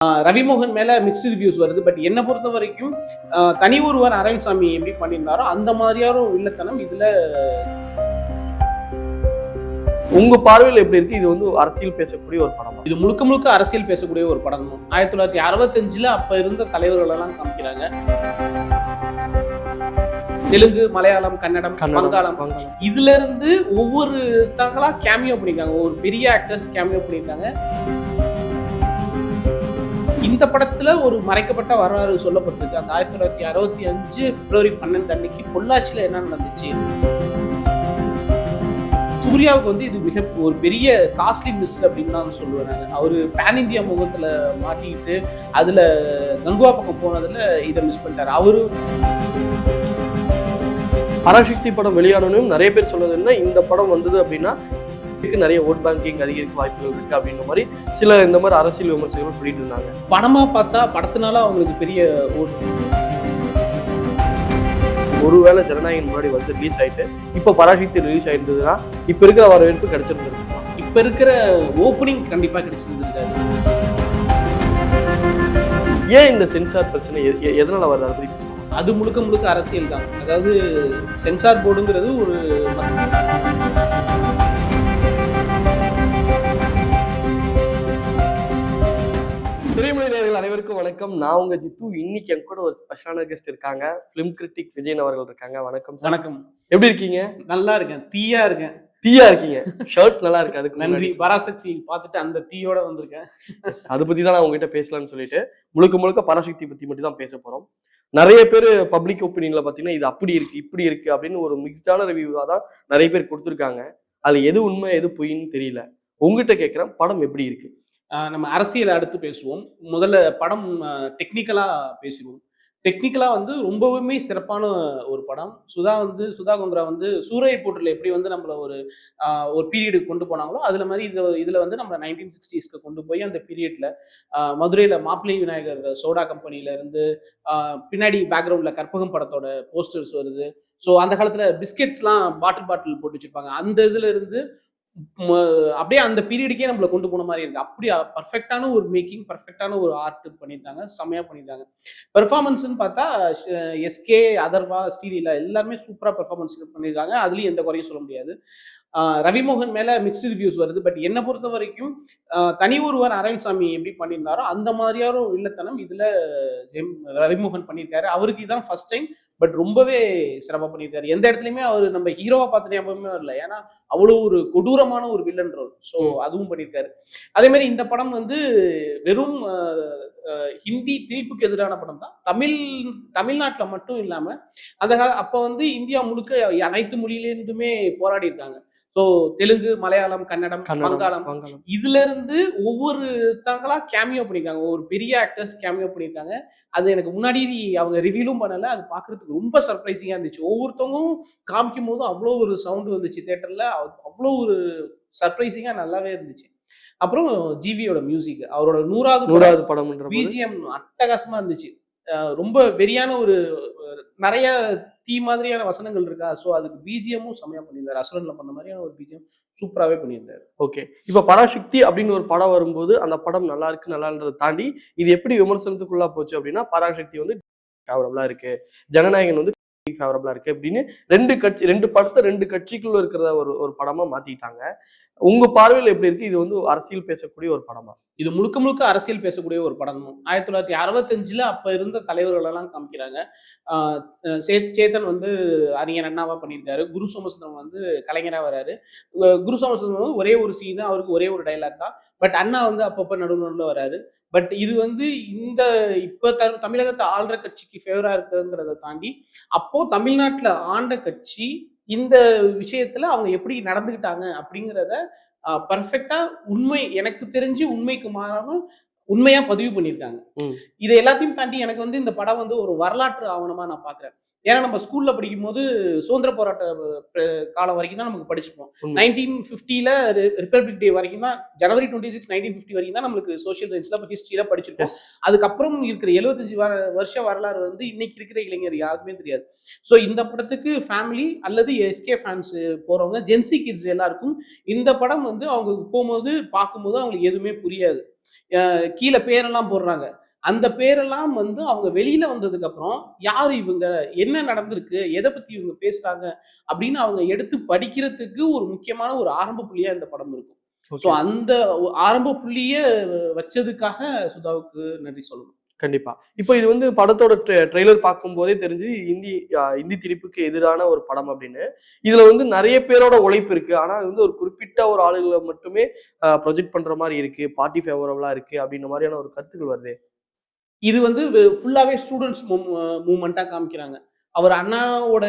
ரவிமோகன் மேல mixed reviews வருது. But என்ன பொறுத்த வரைக்கும் தனி ஒருவர் நாராயணசாமி எப்படி பண்ணியிருந்தாரோ அந்த மாதிரியான ஒரு வில்லத்தனம் இதுல. உங்க பார்வையில் எப்படி இருக்கு? இது வந்து அரசியல் பேசக்கூடிய ஒரு படம். இது முழுக்க முழுக்க அரசியல் பேசக்கூடிய ஒரு படம் தான். 1965ல அப்ப இருந்த தலைவர்கள் எல்லாம் காமிக்கிறாங்க. தெலுங்கு, மலையாளம், கன்னடம், வங்காளம், இதுல இருந்து ஒவ்வொரு தங்களா கேமியோ பண்ணிருக்காங்க. ஒரு பெரிய ஆக்டர்ஸ் கேமியோ பண்ணிருக்காங்க. இந்த படத்துல ஒரு மறைக்கப்பட்ட வரலாறு சொல்லப்பட்டிருக்கு. அந்த 1965 பிப்ரவரி 12 அன்னைக்கு பொள்ளாச்சியில என்ன நடந்துச்சு. சூர்யாவுக்கு வந்து இது மிக ஒரு பெரிய காஸ்ட்லி மிஸ் அப்படின்னு தான் சொல்லுவேன் நான். அவரு பேன் இந்தியா முகத்துல மாட்டிக்கிட்டு அதுல கங்குவா பக்கம் போனதுல இதை மிஸ் பண்ணிட்டாரு. அவரு பராசக்தி படம் வெளியானோன்னு நிறைய பேர் சொன்னது என்ன, இந்த படம் வந்தது அப்படின்னா நிறைய ஓட் பேங்கிங் அதிகரிக்க வாய்ப்புகள் இருக்கு அப்படின்ற மாதிரி சில இந்த மாதிரி அரசியல் விமர்சகர்கள் சொல்லிட்டு இருந்தாங்க. படமா பார்த்தா படத்தினால அவங்களுக்கு பெரிய ஒருவேளை ஜனநாயகம் முன்னாடி வந்து ரிலீஸ் ஆயிட்டு இப்ப பராசக்தி ரிலீஸ் ஆயிருந்ததுன்னா இப்ப இருக்கிற வரவேற்பு கிடைச்சிருந்திருக்கு. இப்ப இருக்கிற ஓப்பனிங் கண்டிப்பா கிடைச்சிருந்திருக்காது. ஏன் இந்த சென்சார் பிரச்சனை எதனால வருது? அதை பத்தி அது முழுக்க முழுக்க அரசியல் தான். அதாவது சென்சார் போர்டுங்கிறது ஒரு திரைமொழி நேயர்கள் அனைவருக்கும் வணக்கம். நான் உங்க ஜித்து. இன்னைக்கு என் கூட ஒரு ஸ்பெஷலான கெஸ்ட் இருக்காங்க. பிலிம் கிரிட்டிக் விஜயன் அவர்கள் இருக்காங்க. வணக்கம். வணக்கம். எப்படி இருக்கீங்க? நல்லா இருக்கேன். தீயா இருக்கேன். தீயா இருக்கீங்க. ஷர்ட் நல்லா இருக்கு. அதுக்கு நன்றி. பராசக்தி பார்த்துட்டு அந்த தீயோட வந்திருக்கேன். அதை பத்தி தான் நான் உங்ககிட்ட பேசலாம்னு சொல்லிட்டு முழுக்க முழுக்க பராசக்தி பத்தி மட்டும் தான் பேச போறோம். நிறைய பேர் பப்ளிக் ஒப்பீனியன்ல பாத்தீங்கன்னா இது அப்படி இருக்கு இப்படி இருக்கு அப்படின்னு ஒரு மிக்ஸ்டான ரிவ்யூவா தான் நிறைய பேர் கொடுத்துருக்காங்க. அதுல எது உண்மை எது பொய்ன்னு தெரியல. உங்ககிட்ட கேட்கிறேன், படம் எப்படி இருக்கு? நம்ம அரசியலை அடுத்து பேசுவோம். முதல்ல படம் டெக்னிக்கலா பேசிடுவோம். டெக்னிக்கலா வந்து ரொம்பவுமே சிறப்பான ஒரு படம். சுதா கொங்கரா வந்து சூரிய போட்டில் எப்படி வந்து நம்மள ஒரு பீரியடுக்கு கொண்டு போனாங்களோ அதுல மாதிரி இதுல வந்து நம்ம 1960ஸ்க்கு கொண்டு போய் அந்த பீரியட்ல மதுரையில மாப்பிள்ளை விநாயகர் சோடா கம்பெனில இருந்து பின்னாடி பேக்ரவுண்ட்ல கற்பகம் படத்தோட போஸ்டர்ஸ் வருது. ஸோ அந்த காலத்துல பிஸ்கெட்ஸ்லாம் பாட்டில் போட்டு வச்சிருப்பாங்க. அந்த இதுல இருந்து அப்படியே அந்த பீரியடுக்கே நம்மள கொண்டு போன மாதிரி இருக்கு. அப்படி பர்ஃபெக்டான ஒரு மேக்கிங், பர்ஃபெக்டான ஒரு ஆர்ட் பண்ணியிருந்தாங்க. செம்மையா பண்ணியிருந்தாங்க. பெர்ஃபார்மன்ஸ்ன்னு பார்த்தா எஸ்கே, அதர்வா, ஸ்ரீலீலா எல்லாருமே சூப்பரா பெர்ஃபார்மன்ஸ் பண்ணியிருக்காங்க. அதுலயும் எந்த குறையும் சொல்ல முடியாது. ரவிமோகன் மேல மிக்ஸ்டு ரிவ்யூஸ் வருது. பட் என்ன பொறுத்த வரைக்கும் தனி ஒருவர் நாராயணசாமி எப்படி பண்ணியிருந்தாரோ அந்த மாதிரியான ஒரு வில்லத்தனம் இதுல ரவிமோகன் பண்ணியிருக்காரு. அவருக்கு இதான் ஃபர்ஸ்ட் டைம். பட் ரொம்பவே சிறப்பா பண்ணியிருக்காரு. எந்த இடத்துலயுமே அவர் நம்ம ஹீரோவா பார்த்த ஞாபகமே வரல. ஏன்னா அவ்வளவு ஒரு கொடூரமான ஒரு வில்லன் ரோல். ஸோ அதுவும் பண்ணியிருக்காரு. அதே மாதிரி இந்த படம் வந்து வெறும் ஹிந்தி திணிப்புக்கு எதிரான படம் தான். தமிழ்நாட்டுல மட்டும் இல்லாம அப்ப வந்து இந்தியா முழுக்க அனைத்து மொழியிலிருந்துமே போராடி இருக்காங்க. ஸோ தெலுங்கு, மலையாளம், கன்னடம், வங்காளம், இதுல இருந்து ஒவ்வொரு தங்களா கேமியோ பண்ணிருக்காங்க. ஒரு பெரிய ஆக்டர்ஸ் கேமியோ பண்ணிருக்காங்க. அது எனக்கு முன்னாடி அவங்க ரிவீலும் பண்ணல. அது பாக்குறதுக்கு ரொம்ப சர்ப்ரைசிங்கா இருந்துச்சு. ஒவ்வொருத்தவங்களும் காமிக்கும் போது அவ்வளோ ஒரு சவுண்ட் வந்துச்சு தியேட்டர்ல. அவ்வளோ ஒரு சர்ப்ரைசிங்கா நல்லாவே இருந்துச்சு. அப்புறம் ஜிவியோட மியூசிக், அவரோட 100வது படம் பிஜிஎம் அட்டகாசமா இருந்துச்சு. ரொம்ப வெறியான ஒரு நிறைய தீ மாதிரியான வசனங்கள் இருக்கா. ஸோ அதுக்கு பிஜிஎம்மும் செம்மையா பண்ணியிருந்தாரு. அசுரன்ல பண்ண மாதிரியான ஒரு பிஜிஎம் சூப்பராகவே பண்ணியிருந்தாரு. ஓகே, இப்போ பராசக்தி அப்படின்னு ஒரு படம் வரும்போது அந்த படம் நல்லா இருக்கு நல்லான்றதை தாண்டி இது எப்படி விமர்சனத்துக்குள்ளா போச்சு அப்படின்னா, பராசக்தி வந்து ஃபேவரபிளா இருக்கு, ஜனநாயகன் வந்து ஃபேவரபிளா இருக்கு அப்படின்னு ரெண்டு படத்தை ரெண்டு கட்சிக்குள்ள இருக்கிற ஒரு படமா மாத்திட்டாங்க. உங்க பார்வையில் எப்படி இருக்கு? இது வந்து அரசியல் பேசக்கூடிய ஒரு படமா? இது முழுக்க முழுக்க அரசியல் பேசக்கூடிய ஒரு படம் தான். 1965ல அப்ப இருந்த தலைவர்கள் எல்லாம் காமிக்கிறாங்க. சேத்தன் வந்து அறிஞர் அண்ணாவா பண்ணியிருக்காரு. குரு சோமசுந்தரம் வந்து கலைஞரா வராரு. குரு சோமசுந்தரம் வந்து ஒரே ஒரு சீன் தான், அவருக்கு ஒரே ஒரு டைலாக் தான். பட் அண்ணா வந்து அப்பப்ப நடுவுல வராரு. பட் இது வந்து இந்த இப்ப தமிழகத்தை ஆள்ற கட்சிக்கு ஃபேவரா இருக்குங்கிறத தாண்டி அப்போ தமிழ்நாட்டுல ஆண்ட கட்சி இந்த விஷயத்துல அவங்க எப்படி நடந்துகிட்டாங்க அப்படிங்கிறத பர்ஃபெக்டா எனக்கு தெரிஞ்சு உண்மைக்கு மாறாம உண்மையா பதிவு பண்ணியிருக்காங்க. இதை எல்லாத்தையும் தாண்டி எனக்கு வந்து இந்த படம் வந்து ஒரு வரலாற்று ஆவணமா நான் பாக்குறேன். ஏன்னா நம்ம ஸ்கூல்ல படிக்கும் போது சுதந்திர போராட்ட காலம் வரைக்கும் தான் நமக்கு படிச்சிருப்போம். 1950ல ரிபப்ளிக் டே வரைக்கும் தான், ஜனவரி 26, 1950 வரைக்கும் தான் நம்மளுக்கு சோசியல் சயின்ஸ்ல ஹிஸ்டரியில படிச்சிருப்போம். அதுக்கப்புறம் இருக்கிற 75 வருஷ வரலாறு வந்து இன்னைக்கு இருக்கிற இளைஞர் யாருக்குமே தெரியாது. ஸோ இந்த படத்துக்கு ஃபேமிலி அல்லது எஸ்கே ஃபேன்ஸ் போறவங்க, ஜென்சி கிட்ஸ் எல்லாருக்கும் இந்த படம் வந்து அவங்க போகும்போது பார்க்கும்போது அவங்களுக்கு எதுவுமே புரியாது. கீழே பேரெல்லாம் போடுறாங்க. அந்த பேரெல்லாம் வந்து அவங்க வெளியில வந்ததுக்கு அப்புறம், யாரு இவங்க? என்ன நடந்திருக்கு? எத பத்தி இவங்க பேசுறாங்க? அப்படின்னு அவங்க எடுத்து படிக்கிறதுக்கு ஒரு முக்கியமான ஒரு ஆரம்ப புள்ளியா இந்த படம் இருக்கும். So okay. அந்த ஆரம்ப புள்ளிய வச்சதுக்காக சுதாவுக்கு நன்றி சொல்லணும். கண்டிப்பா. இப்போ இது வந்து படத்தோட ட்ரெய்லர் பார்க்கும்போதே தெரிஞ்சு இந்தி திணிப்புக்கு எதிரான ஒரு படம் அப்படின்னு. இதுல வந்து நெறைய பேரோட உழைப்பு இருக்கு. ஆனா அது வந்து ஒரு குறிப்பிட்ட ஒரு ஆளுகள மட்டுமே ப்ரொஜெக்ட் பண்ற மாரி இருக்கு. பார்ட்டி ஃபேவரபிளா இருக்கு அப்படின்ற மாரியான ஒரு கருத்துக்கள் வருதே. இது வந்து ஃபுல்லாவே ஸ்டூடண்ட்ஸ் மூவ்மெண்ட்டா காமிக்கிறாங்க. அவர் அண்ணாவோட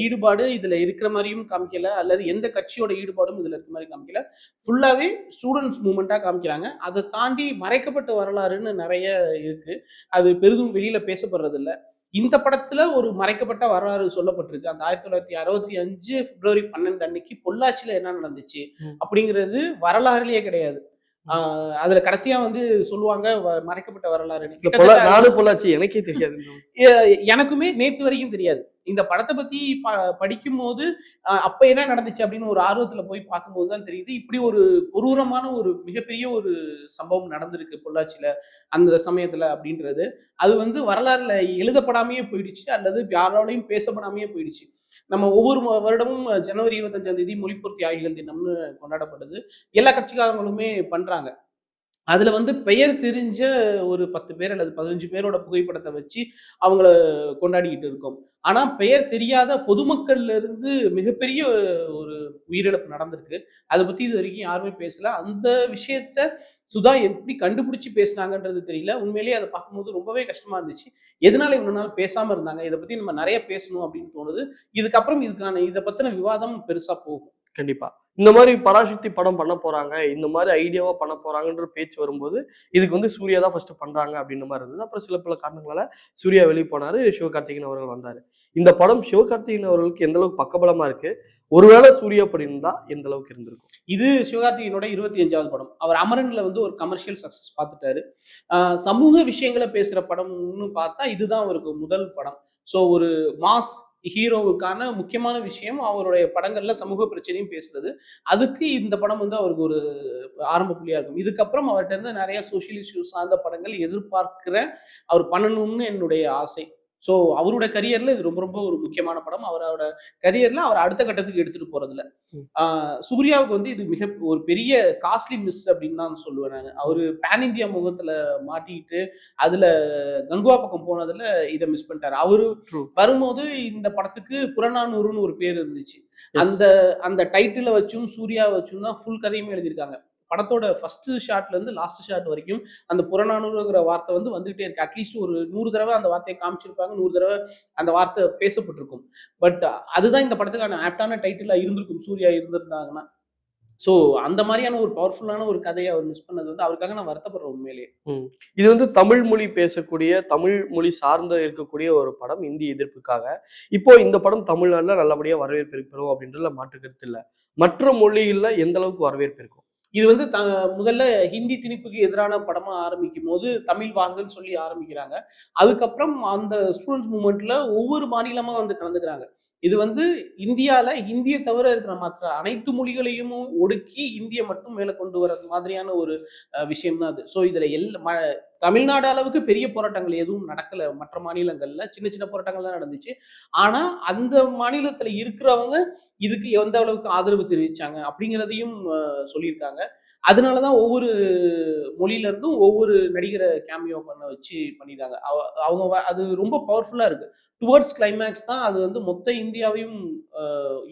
ஈடுபாடு இதுல இருக்கிற மாரியும் காமிக்கல. அல்லது எந்த கட்சியோட ஈடுபாடும் இதுல இருக்க மாரி காமிக்கல. ஃபுல்லாவே ஸ்டூடண்ட்ஸ் மூவ்மெண்ட்டா காமிக்கிறாங்க. அத தாண்டி மறைக்கப்பட்ட வரலாறுன்னு நெறைய இருக்கு. அது பெரிதும் வெளியில பேசப்படுறதில்ல. இந்த படத்துல ஒரு மறைக்கப்பட்ட வரலாறு சொல்லப்பட்டிருக்கு. அந்த 1965 பிப்ரவரி 12 அன்னைக்கு பொள்ளாச்சியில என்ன நடந்துச்சு? ம். அப்படிங்கிறது வரலாறுலயே கிடையாது. ஆ ம். அதுல கடைசியா வந்து சொல்லுவாங்க மறைக்கப்பட்ட வரலாறுன்னு. இந்த கிட்டத்தட்ட அது நானும் பொள்ளாச்சி எனக்கே தெரியாது. எ எனக்குமே நேத்து வரைக்கும் தெரியாது. இந்த படத்த பத்தி படிக்கும்போது, அப்ப என்ன நடந்துச்சு அப்படின்னு ஒரு ஆர்வத்துல போய் பார்க்கும்போது தான் தெரியுது. இப்படி ஒரு கொடூரமான ஒரு மிகப்பெரிய ஒரு சம்பவம் நடந்திருக்கு பொள்ளாச்சியில, அந்த சமயத்துல அப்படின்றது. அது வந்து வரலாறுல எழுதப்படாமயே போயிடுச்சு, அல்லது யாராலயும் பேசப்படாமயே போயிடுச்சு. நம்ம ஒவ்வொரு வருடமும் ஜனவரி 25ஆம் தேதி மொழிப்போர் தியாகிகள் தினம்னு கொண்டாடப்படுது. எல்லா கட்சிக்காரங்களுமே பண்றாங்க. அதுல வந்து பெயர் தெரிஞ்ச ஒரு 10 பேர் அல்லது 15 பேரோட புகைப்படத்த வச்சு அவங்கள கொண்டாடிக்கிட்டு இருக்கோம். ஆனா பெயர் தெரியாத பொதுமக்கள்ல இருந்து மிகப்பெரிய ஒரு உயிரிழப்பு நடந்திருக்கு. அத பத்தி இதுவரைக்கும் யாருமே பேசல. அந்த விஷயத்த சுதா எப்படி கண்டுபிடிச்சு பேசுனாங்கன்றது தெரியல. உண்மையிலேயே அத பார்க்கும்போது ரொம்பவே கஷ்டமா இருந்துச்சு. எதனால இவ்வளவு நாள் பேசாம இருந்தாங்க? இத பத்தி நம்ம நெறைய பேசணும் அப்படின்னு தோணுது. இதுக்கப்புறம் இத பத்தின விவாதம் பெருசா போகும். கண்டிப்பா. இந்த மாரி பராசக்தி படம் பண்ண போறாங்க. இந்த மாரி ஐடியாவா பண்ண போறாங்கன்ற பேச்சு வரும்போது, இதுக்கு வந்து சூர்யா தான் ஃபர்ஸ்ட் பண்றாங்க அப்படின்ற மாரி இருந்தது. அப்புறம் சில பல காரணங்களால சூர்யா வெளிய போனாரு. சிவகார்த்திகேயன் அவர்கள் வந்தாரு. இந்த படம் சிவகார்த்திகேயன் அவர்களுக்கு எந்த அளவுக்கு பக்கபலமா இருக்கு? ஒருவேள சூர்யா பண்ணியிருந்தா எந்த அளவுக்கு இருந்திருக்கும்? இது சிவகார்த்திகேயனோட 25வது படம். அவர் அமரன்ல வந்து ஒரு கமர்ஷியல் சக்சஸ் பார்த்துட்டாரு. அ சமூக விஷயங்கள பேசுற படம்னு பார்த்தா, இதுதான் அவருக்கு முதல் படம். ஸோ ஒரு மாஸ் ஹீரோவுக்கான முக்கியமான விஷயம் அவருடைய படங்கள்ல சமூக பிரச்சனையும் பேசுறது. அதுக்கு இந்த படம் வந்து அவருக்கு ஒரு ஆரம்ப புள்ளியா இருக்கும். இதுக்கப்புறம் அவர்ட்ட இருந்து நெறைய சோசியல் இஷ்யூஸ் சார்ந்த படங்கள் எதிர்பார்க்கிறேன். அவர் பண்ணணும்னு என்னுடைய ஆசை. ஸோ அவருடைய கரியர்ல இது ரொம்ப ரொம்ப ஒரு முக்கியமான படம். அவரோட கரியர்ல அவர அடுத்த கட்டத்துக்கு எடுத்துட்டு போறதுல. ம். சூர்யாவுக்கு வந்து இது ஒரு பெரிய காஸ்ட்லி மிஸ் அப்படின்னு தான் சொல்லுவேன் நானு. ம். அவரு பேன் இந்தியா முகத்துல மாட்டிக்கிட்டு, அதுல கங்குவா பக்கம் போனதுல இத மிஸ் பண்ணிட்டாரு. அவரு ட்ரூ. வரும்போது இந்த படத்துக்கு புறநானூறுன்னு ஒரு பேர் இருந்துச்சு. எஸ். அந்த அந்த டைட்டில வச்சும், சூர்யாவ வச்சும் தான் ஃபுல் கதையுமே எழுதியிருக்காங்க. படத்தோட ஃபர்ஸ்ட் ஷாட்ல இருந்து லாஸ்ட் ஷாட் வரைக்கும் அந்த புறநானூறுங்கிற வார்த்தை வந்து வந்துகிட்டே இருக்கு. அட்லீஸ்ட் ஒரு 100 தடவ அந்த வார்த்தைய காமிச்சிருப்பாங்க. 100 தடவ அந்த வார்த்தை பேசப்பட்டிருக்கும். பட் அதுதான் இந்த படத்துக்கான ஆப்ட்டான டைட்டிலா இருந்திருக்கும். சூர்யா இருந்திருந்தாங்கன்னா. ஸோ அந்த மாரியான ஒரு பவர்ஃபுல்லான ஒரு கதைய அவர் மிஸ் பண்ணது வந்து அவருக்காக நான் வருத்தப்படுறேன் உண்மையிலேயே. ம். இது வந்து தமிழ் மொழி பேசக்கூடிய, தமிழ் மொழி சார்ந்த இருக்கக்கூடிய ஒரு படம் இந்தி எதிர்ப்புக்காக. இப்போ இந்த படம் தமிழ்நாடுல நல்லபடியா வரவேற்பு பெறும் அப்படின்றதுல மாற்று கருத்து இல்ல. மற்ற மொழிகள்ல எந்த அளவுக்கு வரவேற்பு இருக்கும்? இது வந்து முதல்ல ஹிந்தி திணிப்புக்கு எதிரான படமா ஆரம்பிக்கும்போது, தமிழ் வாழ்கன்னு சொல்லி ஆரம்பிக்கிறாங்க. அதுக்கப்புறம் அந்த ஸ்டூடண்ட்ஸ் மூவ்மெண்ட்ல ஒவ்வொரு மாநிலமா வந்து கலந்துக்கிறாங்க. இது வந்து இந்தியால ஹிந்திய தவிர இருக்கிற மற்ற அனைத்து மொழிகளையும் ஒடுக்கி இந்திய மட்டும் மேல கொண்டு வர மாதிரியான ஒரு விஷயம் தான் அது. ஸோ இதுல தமிழ்நாடு அளவுக்கு பெரிய போராட்டங்கள் எதுவும் நடக்கல மற்ற மாநிலங்கள்ல. சின்ன சின்ன போராட்டங்கள் தான் நடந்துச்சு. ஆனா அந்த மாநிலத்துல இருக்கிறவங்க இதுக்கு எந்த அளவுக்கு ஆதரவு தெரிவிச்சாங்க அப்படிங்கிறதையும் சொல்லியிருக்காங்க. அதனால தான் ஒவ்வொரு மொழியில இருந்தும் ஒவ்வொரு நடிகர கேமியோ பண்ண வச்சு பண்ணியிருக்காங்க. அவங்க அது ரொம்ப பவர்ஃபுல்லா இருக்கு. டுவர்ட்ஸ் கிளைமாக்ஸ் தான் அது வந்து மொத்த இந்தியாவையும் அ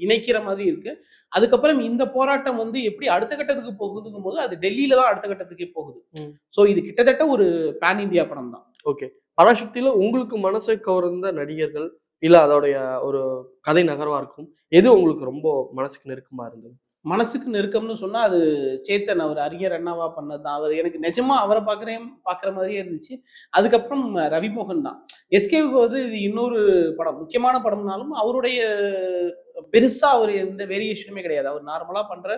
இணைக்கிற மாதிரி இருக்கு. அதுக்கப்புறம் இந்த போராட்டம் வந்து எப்படி அடுத்த கட்டத்துக்கு போகுதுங்கும்போது, அது டெல்லியில தான் அடுத்த கட்டத்துக்கே போகுது. ம். ஸோ இது கிட்டத்தட்ட ஒரு பேன் இந்தியா படம் தான். ஓகே. பராசக்தியில உங்களுக்கு மனசை கவர்ந்த நடிகர்கள், இல்ல அதோடைய ஒரு கதை நகர்வா இருக்கும். எது உங்களுக்கு ரொம்ப மனசுக்கு நெருக்கமா இருந்தது? மனசுக்கு நெருக்கம்னு சொன்னா, அது சேத்தன் அவர் அறிஞர் அண்ணாவா பண்ணது தான். அவர் எனக்கு நிஜமா அவர பார்க்குற மாதிரியே இருந்துச்சு. அதுக்கப்புறம் ரவிமோகன் தான். எஸ்கேவுக்கு வந்து இது இன்னொரு படம். முக்கியமான படம்னாலும், அவருடைய பெருசா அவர் எந்த வேரியேஷனுமே கிடையாது. அவர் நார்மலா பண்ற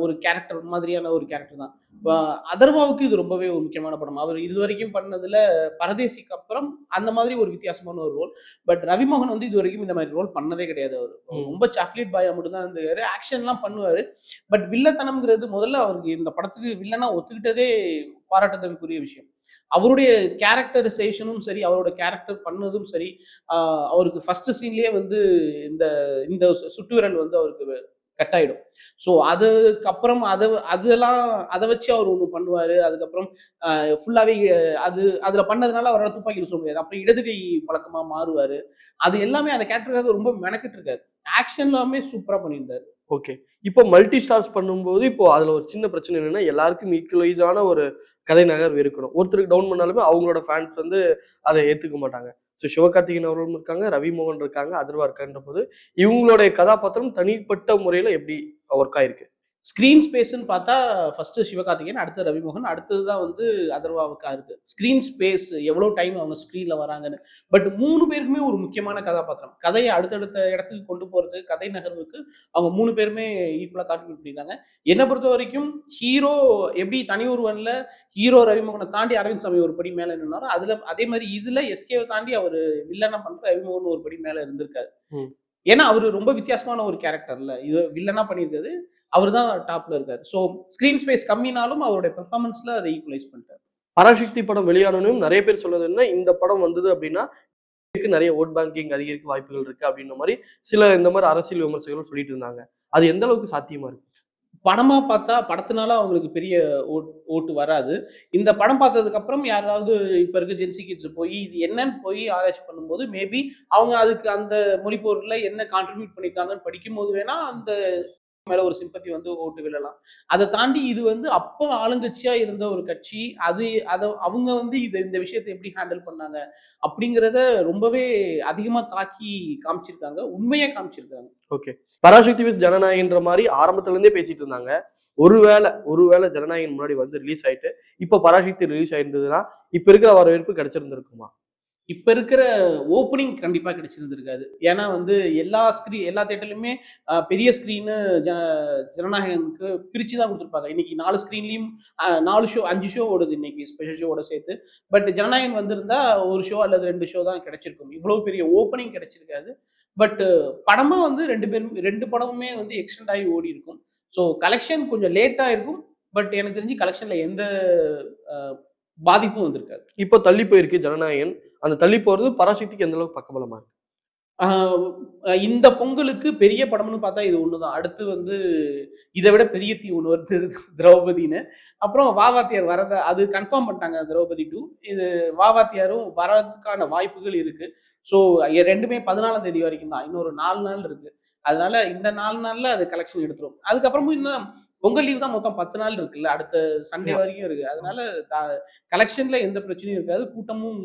ஒரு கேரக்டர் மாதிரியான ஒரு கேரக்டர் தான். இப்ப அதர்வாவுக்கு இது ரொம்பவே ஒரு முக்கியமான படம். அவர் இதுவரைக்கும் பண்ணதுல பரதேசிக்கு அப்புறம் அந்த மாதிரி ஒரு வித்தியாசமான ஒரு ரோல். பட் ரவிமோகன் வந்து இதுவரைக்கும் இந்த மாதிரி ரோல் பண்ணதே கிடையாது அவரு. ரொம்ப சாக்லேட் பாயா மட்டும் தான் இருந்தாரு. ஆக்ஷன்லாம் பண்ணுவாரு. பட் வில்லத்தனம்ங்கிறது முதல்ல அவருக்கு இந்த படத்துக்கு வில்லனா ஒத்துக்கிட்டதே பாராட்டுதலுக்குரிய விஷயம். அவருடைய கேரக்டரைசேஷனும் சரி, அவரோட கேரக்டர் பண்ணதும் சரி, அவருக்கு ஃபர்ஸ்ட் சீன்லயே வந்து இந்த இந்த சுட்டு விரல் வந்து அவருக்கு கட் ஆயிடும். ஸோ அதுக்கப்புறம் அதெல்லாம் அத வச்சு அவர் ஒண்ணு பண்ணுவாரு. அதுக்கப்புறம் ஃபுல்லாவே அதுல பண்ணதுனால அவரால துப்பாக்கில சுட முடியாது. அப்புறம் இடது கை பழக்கமா மாறுவாரு. அது எல்லாமே அந்த கேரக்டருக்காக ரொம்ப மெனக்கெட்டு இருக்காரு. ஆக்ஷன் எல்லாமே சூப்பரா பண்ணியிருந்தாரு. ஓகே. இப்போ மல்டி ஸ்டார்ஸ் பண்ணும்போது, இப்போ அதுல ஒரு சின்ன பிரச்சனை என்னன்னா, எல்லாருக்கும் ஈக்குவலைஸான ஒரு கதை நகர்வு இருக்கணும். ஒருத்தருக்கு டவுன் பண்ணாலுமே அவங்களோட ஃபேன்ஸ் வந்து அத ஏத்துக்க மாட்டாங்க. சிவகார்த்திகேயன் அவர்களும் இருக்காங்க, ரவி மோகன் இருக்காங்க, அதர்வா இருக்கான்றபோது, இவங்களுடைய கதாபாத்திரம் தனிப்பட்ட முறையில எப்படி ஒர்க் ஆயிருக்கு? ஸ்கிரீன் ஸ்பேஸ்ன்னு பார்த்தா, ஃபர்ஸ்ட்டு சிவகார்த்திகேயன், அடுத்து ரவிமோகன், அடுத்தது தான் வந்து அதர்வாவுக்கா இருக்கு. ஸ்கிரீன் ஸ்பேஸ் எவ்வளோ டைம் அவங்க ஸ்க்ரீன்ல வராங்கன்னு. பட் 3 பேருக்குமே ஒரு முக்கியமான கதாபாத்திரம். கதைய அடுத்தடுத்த இடத்துக்கு கொண்டு போறது, கதை நகர்வுக்கு அவங்க 3 பேருமே ஈக்குவலா கான்ட்ரிபியூட் பண்ணியிருக்காங்க. என்ன பொறுத்தவரைக்கும் ஹீரோ எப்படி தனி ஒருவன்ல ஹீரோ ரவிமோகன தாண்டி அரவிந்த் சாமி ஒரு படி மேல நின்னாரோ, அதே மாரி இதுல எஸ்கேவ தாண்டி அவரு வில்லனா பண்ற ரவிமோகன் ஒரு படி மேல இருந்திருக்காரு. ம். ஏன்னா, அவரு ரொம்ப வித்தியாசமான ஒரு கேரக்டர்ல. இது வில்லனா பண்ணியிருக்காரு. அவரு தான் டாப்ல இருக்காரு. ஸோ ஸ்கிரீன் ஸ்பேஸ் கம்மினாலும் அவருடைய பெர்ஃபார்மன்ஸ்ல அத ஈக்குவலைஸ் பண்ணிட்டாரு. பராசக்தி படம் வெளியானோனையும் நெறைய பேர் சொன்னது என்ன, இந்த படம் வந்தது அப்படின்னா, நெறைய வோட் பேங்கிங் அதிகரிக்க வாய்ப்புகள் இருக்கு அப்படின்ற மாரி, சில இந்த மாரி அரசியல் விமர்சகர்கள் சொல்லிட்டு இருந்தாங்க. அது எந்த அளவுக்கு சாத்தியமா இருக்கு? படமா பார்த்தா, படத்தினால அவங்களுக்கு பெரிய ஓட்டு வராது. இந்த படம் பார்த்ததுக்கு அப்புறம் யாராவது இப்ப இருக்க ஜென்ஸி கிட்ஸ் போய் இது என்னன்னு போய் ஆராய்ச்சி பண்ணும்போது, மேபி அவங்க அதுக்கு அந்த மொழிபெயர்ப்புல என்ன கான்ட்ரிபியூட் பண்ணியிருக்காங்கன்னு படிக்கும்போது வேணா அந்த மேல ஒரு சிம்பத்தி வந்து ஓட்டு விழலாம். அத தாண்டி இது வந்து அப்ப ஆளுங்கட்சியா இருந்த ஒரு கட்சி. அவங்க வந்து இந்த விஷயத்த எப்படி ஹேண்டில் பண்ணாங்க? அப்படிங்கிறத ரொம்பவே அதிகமா தாக்கி காமிச்சிருக்காங்க. உண்மையா காமிச்சிருக்காங்க. ஓகே. பராசக்தி விஸ் ஜனநாயகன்ற மாரி ஆரம்பத்துல இருந்தே பேசிட்டு இருந்தாங்க. ஒருவேள ஜனநாயகன் முன்னாடி வந்து ரிலீஸ் ஆயிட்டு, இப்ப பராசக்தி ரிலீஸ் ஆயிருந்ததுன்னா, இப்ப இருக்கிற வரவேற்பு கிடைச்சிருந்திருக்குமா? இப்ப இருக்கிற ஓப்பனிங் கண்டிப்பா கிடைச்சிருந்திருக்காது. ஏன்னா வந்து எல்லா தியேட்டர்லயுமே பெரிய ஸ்க்ரீனு ஜ ஜனநாயகனுக்கு பிரிச்சு தான் குடுத்துருப்பாங்க. இன்னைக்கு 4 ஸ்க்ரீன்லயும் 4 ஷோ 5 ஷோ ஓடுது இன்னைக்கு ஸ்பெஷல் ஷோவோட சேர்த்து. பட் ஜனநாயகன் வந்திருந்தா 1 ஷோ அல்லது 2 ஷோ தான் கிடைச்சிருக்கும். இவ்வளவு பெரிய ஓப்பனிங் கிடைச்சிருக்காது. பட் படமா வந்து 2 படமுமே வந்து எக்ஸ்டெண்ட் ஆகி ஓடியிருக்கும். ஸோ கலெக்ஷன் கொஞ்சம் லேட்டா இருக்கும். பட் எனக்கு தெரிஞ்சு கலெக்ஷன்ல எந்த அ பாதிப்பும் வந்திருக்காது. இப்போ தள்ளி போயிருக்கு ஜனநாயகன். அந்த தள்ளி போறது பராசக்திக்கு எந்த அளவுக்கு பக்கபலமா இருக்கு? ஆ இந்த பொங்கலுக்கு பெரிய படம்னு பார்த்தா இது ஒண்ணு தான். அடுத்து வந்து இத விட பெரிய தீ ஒண்ணு வருது திரௌபதின்னு. அப்புறம் வாவாத்தியார் அது கன்ஃபார்ம் பண்ணிட்டாங்க திரௌபதி 2. இது வாவாத்தியாரும் வரதுக்கான வாய்ப்புகள் இருக்கு. ஸோ 2மே 14ஆம் தேதி வரைக்கும் தான். இன்னொரு 4 நாள் இருக்கு. அதனால இந்த 4 நாள்ல அது கலெக்ஷன் எடுத்துரும். அதுக்கப்புறமும் இன்னும் பொங்கல் லீவ் தான் மொத்தம் 10 நாள் இருக்குல்ல. அடுத்த சண்டே ஆமா. வரைக்கும் இருக்கு. அதனால க கலெக்ஷன்ல எந்த பிரச்சனையும் இருக்காது. கூட்டமும்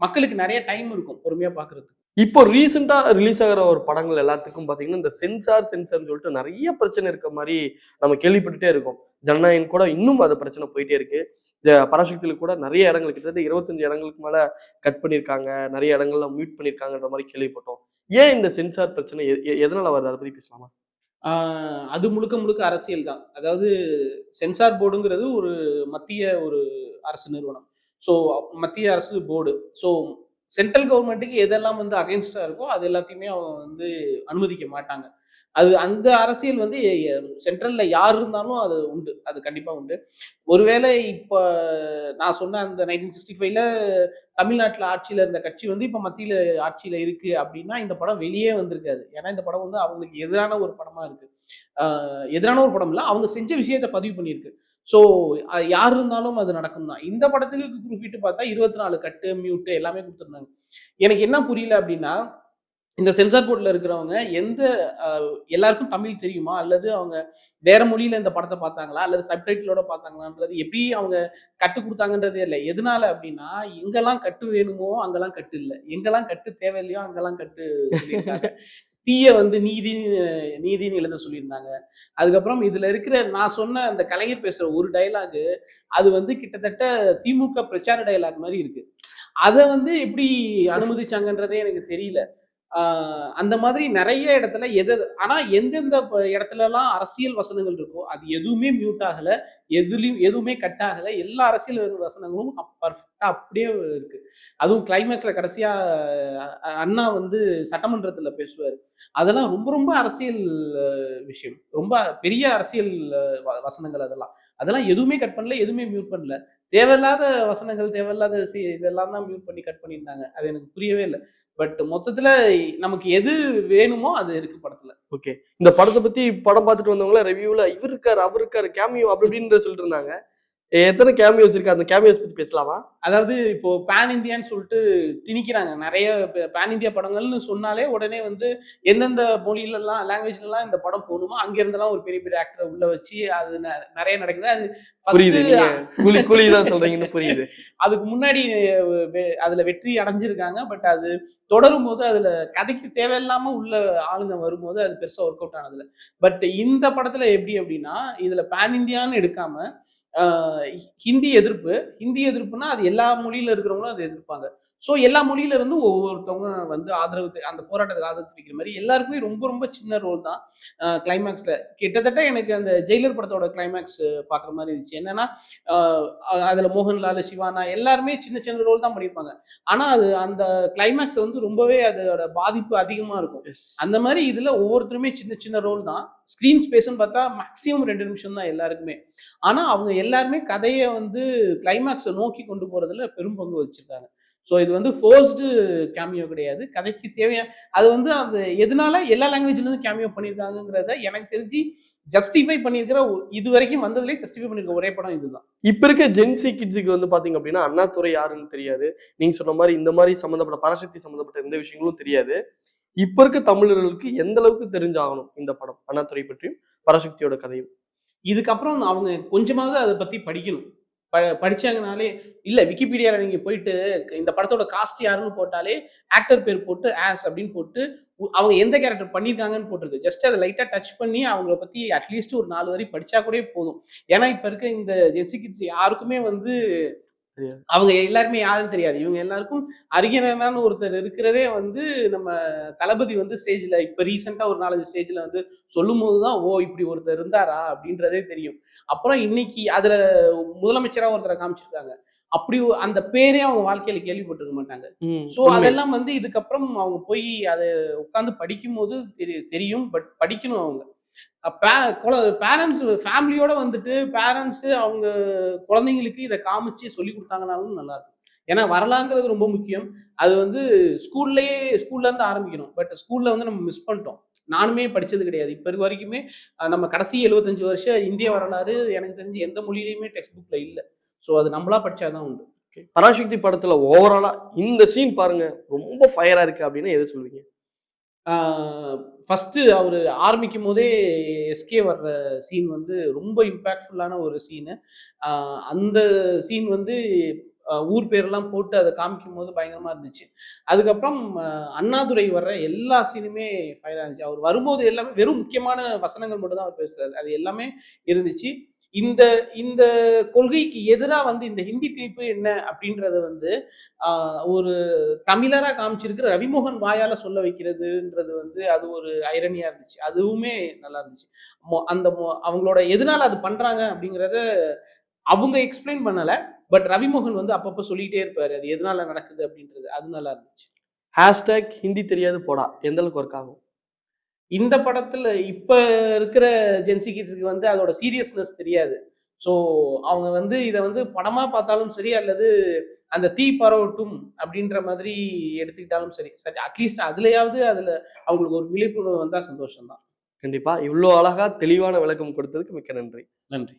மக்களுக்கு நெறைய டைம் இருக்கும் பொறுமையா பார்க்கறதுக்கு. இப்போ ரீசென்ட்டா ரிலீஸ் ஆகுற ஒரு படங்கள் எல்லாத்துக்கும் பார்த்தீங்கன்னா, இந்த சென்சார்ன்னு சொல்லிட்டு நெறைய பிரச்சனை இருக்க மாரி நம்ம கேள்விப்பட்டுட்டே இருக்கோம். ஜனநாயகன் கூட இன்னும் அது பிரச்சனை போயிட்டே இருக்கு. பராசக்தியில கூட நெறைய இடங்கள் கிட்டத்தட்ட 25 இடங்களுக்கு மேல கட் பண்ணியிருக்காங்க. நெறைய இடங்கள்ல மியூட் பண்ணியிருக்காங்கன்ற மாரி கேள்விப்பட்டோம். ஏன் இந்த சென்சார் பிரச்சனை எதனால வருது? அத பத்தி பேசலாமா? ஆ அது முழுக்க முழுக்க அரசியல் தான். அதாவது சென்சார் போர்டுங்கிறது ஒரு மத்திய ஒரு அரசு நிறுவனம். ஸோ மத்திய அரசு போர்டு. ஸோ சென்ட்ரல் கவர்ன்மென்ட்க்கு எதெல்லாம் வந்து அகைன்ஸ்ட்டா இருக்கோ, அது எல்லாத்தையுமே அவங்க வந்து அனுமதிக்க மாட்டாங்க. அந்த அரசியல் வந்து சென்ட்ரல்ல யார் இருந்தாலும் அது உண்டு. அது கண்டிப்பா உண்டு. ஒருவேளை இப்ப நான் சொன்ன அந்த 1965ல தமிழ்நாட்டுல ஆட்சியில இருந்த கட்சி வந்து இப்ப மத்தியில ஆட்சியில இருக்கு அப்டின்னா, இந்த படம் வெளியே வந்திருக்காது. ஏன்னா இந்த படம் வந்து அவங்களுக்கு எதிரான ஒரு படமா இருக்கு. ஆ எதிரான ஒரு படம் இல்ல. அவங்க செஞ்ச விஷயத்த பதிவு பண்ணியிருக்கு. ஸோ யார் இருந்தாலும் அது நடக்கும் தான். இந்த படத்துக்கு குறிப்பிட்டு பார்த்தா 24 கட்டு, மியூட் எல்லாமே குடுத்துருந்தாங்க. எனக்கு என்ன புரியல அப்டின்னா, இந்த சென்சார் போர்ட்ல இருக்கிறவங்க அ எல்லாருக்கும் தமிழ் தெரியுமா? அல்லது அவங்க வேற மொழியில இந்த படத்த பார்த்தாங்களா? அல்லது சப்டைட்டிலோட பார்த்தாங்களான்றது எப்படி அவங்க கட்டு குடுத்தாங்கன்றதே இல்ல. எதனால அப்டின்னா, எங்கெல்லாம் கட்டு வேணுமோ, அங்கெல்லாம் கட்டு இல்ல. எங்கெல்லாம் கட்டு தேவையில்லையோ, அங்கெல்லாம் கட்டு சொல்லியிருக்காங்க. தீய வந்து நீதின்னு எழுத சொல்லியிருந்தாங்க. அதுக்கப்புறம் இதுல இருக்கிற நான் சொன்ன அந்த கலைஞர் பேசுற ஒரு டயலாகு, அது வந்து கிட்டத்தட்ட திமுக பிரச்சார டயலாக் மாரி இருக்கு. அத வந்து எப்படி அனுமதிச்சாங்கன்றதே எனக்கு தெரியல. அந்த மாதிரி நெறைய இடத்துல ஆனா எந்தெந்த இடத்துலலாம் அரசியல் வசனங்கள் இருக்கோ, அது எதுவுமே மியூட் ஆகல. எதுலயும் எதுவுமே கட் ஆகல. எல்லா அரசியல் வசனங்களும் பெர்ஃபெக்ட்டா அப்படியே இருக்கு. அதுவும் கிளைமாக்ஸ்ல கடைசியா அண்ணா வந்து சட்டமன்றத்துல பேசுவாரு. அதெல்லாம் ரொம்ப ரொம்ப அரசியல் விஷயம். ரொம்ப பெரிய அரசியல் வசனங்கள் அதெல்லாம். அதெல்லாம் எதுவுமே கட் பண்ணல, எதுவுமே மியூட் பண்ணல. தேவையில்லாத வசனங்கள், தேவையில்லாத இதெல்லாம் தான் மியூட் பண்ணி கட் பண்ணியிருந்தாங்க. அது எனக்கு புரியவே இல்ல. பட் மொத்தத்துல நமக்கு எது வேணுமோ அது இருக்கு படத்துல. ஓகே. இந்த படத்த பத்தி படம் பார்த்துட்டு வந்தவங்கள ரிவ்யூல இவர் இருக்காரு, அவர் இருக்காரு, கேமியோ அப்படி இப்படின்னு சொல்லிட்டு இருந்தாங்க. எத்தன கேமியோஸ் இருக்கு? அந்த கேமியோஸ் பத்தி பேசலாமா? அதாவது இப்போ பேன் இந்தியான்னு சொல்லிட்டு திணிக்கிறாங்க. நெறைய பேன் இந்தியா படங்கள்னு சொன்னாலே உடனே வந்து எந்தெந்த மொழியிலலாம் லாங்குவேஜ்லலாம் இந்த படம் போணுமோ, அங்க இருந்தெல்லாம் ஒரு பெரிய பெரிய ஆக்டர உள்ள வச்சு அது நெறைய நடக்குது. அது புரியுது. ஃபர்ஸ்ட்டு நீங்க கூலி கூலி தான் சொல்றீங்கன்னு புரியுது. அதுக்கு முன்னாடி அதுல வெற்றி அடைஞ்சிருக்காங்க. பட் அது தொடரும்போது அதுல கதைக்கு தேவையில்லாம உள்ள ஆளுங்க வரும்போது அது பெருசா ஒர்க் அவுட் ஆனதில்ல. பட் இந்த படத்துல எப்படி அப்படின்னா, இதுல பேன் இந்தியான்னு எடுக்காம ஆ ஹிந்தி எதிர்ப்பு. ஹிந்தி எதிர்ப்புன்னா, அது எல்லா மொழியில இருக்கிறவங்களும் அத எதிர்ப்பாங்க. ஸோ எல்லா மொழியில இருந்தும் ஒவ்வொருத்தவங்க வந்து அந்த போராட்டத்துக்கு ஆதரவு தெரிவிக்கிற மாரி எல்லாருக்குமே ரொம்ப ரொம்ப சின்ன ரோல் தான். கிளைமாக்ஸ்ல கிட்டத்தட்ட எனக்கு அந்த ஜெயிலர் படத்தோட கிளைமாக்ஸ் பார்க்குற மாரி இருந்துச்சு. என்னன்னா, ஆ அதுல மோகன்லால், சிவானா எல்லாருமே சின்ன சின்ன ரோல் தான் பண்ணியிருப்பாங்க. ஆனா அது அந்த கிளைமாக்ஸ் வந்து ரொம்பவே அதோட பாதிப்பு அதிகமா இருக்கும். எஸ். அந்த மாரி இதுல ஒவ்வொருத்தருமே சின்ன சின்ன ரோல் தான். ஸ்க்ரீன் ஸ்பேஸ்ன்னு பார்த்தா மேக்ஸிமம் 2 நிமிஷம் தான் எல்லாருக்குமே. ஆனா, அவங்க எல்லாருமே கதைய வந்து கிளைமாக்ஸ நோக்கி கொண்டு போறதுல பெரும் பங்கு வச்சிருக்காங்க. ஸோ இது வந்து ஃபோர்ஸ்டு கேமியோ கிடையாது. கதைக்கு அது வந்து அந்த எதனால எல்லா லாங்குவேஜ்ல இருந்தும் கேமியோ பண்ணியிருக்காங்கங்கிறத எனக்கு தெரிஞ்சு ஜஸ்டிஃபை பண்ணியிருக்கிற இதுவரைக்கும் வந்ததிலேயே ஜஸ்டிஃபை பண்ணியிருக்க ஒரே படம் இதுதான். இப்ப இருக்க ஜென்சி கிட்ஸுக்கு வந்து பாத்தீங்க அப்படின்னா, அண்ணாதுரை யாருன்னு தெரியாது. நீங்க சொன்ன மாரி இந்த மாரி சம்மந்தப்பட்ட பராசக்தி சம்மந்தப்பட்ட எந்த விஷயங்களும் தெரியாது. இப்ப இருக்க தமிழர்களுக்கு எந்த அளவுக்கு தெரிஞ்சாகணும் இந்த படம்? அண்ணாதுரை பற்றியும், பராசக்தியோட கதையும். இதுக்கப்புறம் அவங்க கொஞ்சமாவது அத பத்தி படிக்கணும். படிச்சாங்கனாலே இல்ல விக்கிபீடியால நீங்க போயிட்டு இந்த படத்தோட காஸ்ட் யாருன்னு போட்டாலே, ஆக்டர் பேர் போட்டு அப்படின்னு போட்டு அவங்க எந்த கேரக்டர் பண்ணியிருக்காங்கன்னு போட்டிருக்கு. ஜஸ்ட் அத லைட்டா டச் பண்ணி அவங்கள பத்தி அட்லீஸ்ட் ஒரு 4 வரி படிச்சா கூடயே போதும். ஏன்னா, இப்ப இருக்க இந்த ஜென்ஸி கிட்ஸ் யாருக்குமே வந்து தெரியாது. அவங்க எல்லாருமே யாருன்னு தெரியாது. இவங்க எல்லாருக்கும் அறிஞர் ஒருத்தர் இருக்கிறதே வந்து நம்ம தளபதி வந்து ஸ்டேஜ்ல இப்ப ரீசென்ட்டா ஒரு 4, 5 ஸ்டேஜ்ல வந்து சொல்லும்போது தான், ஓ! இப்படி ஒருத்தர் இருந்தாரா? அப்படின்றதே தெரியும். அப்புறம் இன்னைக்கு அதுல முதலமைச்சரா ஒருத்தர காமிச்சிருக்காங்க. அப்படி அந்த பேரே அவங்க வாழ்க்கையில கேள்விப்பட்டிருக்க மாட்டாங்க. சோ உண்மை. அதெல்லாம் வந்து இதுக்கப்புறம் அவங்க போய் அத உட்கார்ந்து படிக்கும்போது தெரியும். பட் படிக்கணும் அவங்க. பே கொல பேரண்ட்ஸ் ஃபேமிலியோட வந்துட்டு பேரண்ட்ஸ் அவங்க குழந்தைங்களுக்கு இத காமிச்சு சொல்லிக் குடுத்தாங்கனாலும் நல்லாருக்கும். ஏன்னா வரலாங்கிறது ரொம்ப முக்கியம். அது வந்து ஸ்கூல்ல இருந்து ஆரம்பிக்கணும். பட் ஸ்கூல்ல வந்து நம்ம மிஸ் பண்ணிட்டோம். நானுமே படிச்சது கிடையாது. இப்ப இருக்க வரைக்குமே நம்ம கடைசி 75 வருஷம் இந்திய வரலாறு எனக்கு தெரிஞ்சு எந்த மொழியிலயுமே டெக்ஸ்ட் புக்ல இல்ல. சோ அது நம்மளா படிச்சா தான் உண்டு. ஓகே. பராசக்தி படத்துல ஓவராலா இந்த சீன் பாருங்க, ரொம்ப ஃபயரா இருக்கு அப்டின்னா எத சொல்லுவீங்க? ஆ ஃபர்ஸ்ட்டு அவரு ஆரம்பிக்கும்போதே எஸ்கே வர்ற சீன் வந்து ரொம்ப இம்பாக்ட்ஃபுல்லான ஒரு சீனு. ஆ அந்த சீன் வந்து ஊர் பேரெல்லாம் போட்டு அத காமிக்கும்போது பயங்கரமா இருந்துச்சு. அதுக்கப்புறம் அண்ணாதுரை வர்ற எல்லா சீனுமே ஃபயரா இருந்துச்சு. அவர் வரும்போது எல்லாமே வெறும் முக்கியமான வசனங்கள் மட்டும் தான் அவர் பேசுறாரு. அது எல்லாமே இருந்துச்சு. இந்த இந்த கொள்கைக்கு எதிரா வந்து இந்த ஹிந்தி திணிப்பு என்ன அப்படின்றத வந்து ஆ ஒரு தமிழரா காமிச்சிருக்கு ரவிமோகன் வாயால சொல்ல வைக்கிறதுன்றது வந்து அது ஒரு ஐரனியா இருந்துச்சு. அதுவுமே நல்லா இருந்துச்சு. அவங்களோட எதனால அது பண்றாங்க அப்படிங்கிறத அவங்க எக்ஸ்பிளைன் பண்ணல. பட் ரவிமோகன் வந்து அப்பப்ப சொல்லிட்டே இருப்பாரு. அது எதனால நடக்குது அப்படின்றது. அது நல்லா இருந்துச்சு. ஹேஷ்டேக் ஹிந்தி தெரியாது போடா. எந்த அளவுக்கு ஒர்க் ஆகும்? இந்த படத்துல இப்ப இருக்கிற ஜென்ஸி கிட்ஸ்க்கு வந்து அதோட சீரியஸ்னஸ் தெரியாது. ஸோ அவங்க வந்து இத வந்து படமா பார்த்தாலும் சரி, அல்லது அந்த தீ பரவட்டும் அப்படின்ற மாதிரி எடுத்துக்கிட்டாலும் சரி. சரி அட்லீஸ்ட் அதுல அவங்களுக்கு ஒரு விழிப்புணர்வு வந்தா சந்தோஷம் தான். கண்டிப்பா. இவ்ளோ அழகா தெளிவான விளக்கம் கொடுத்ததுக்கு மிக்க நன்றி. நன்றி.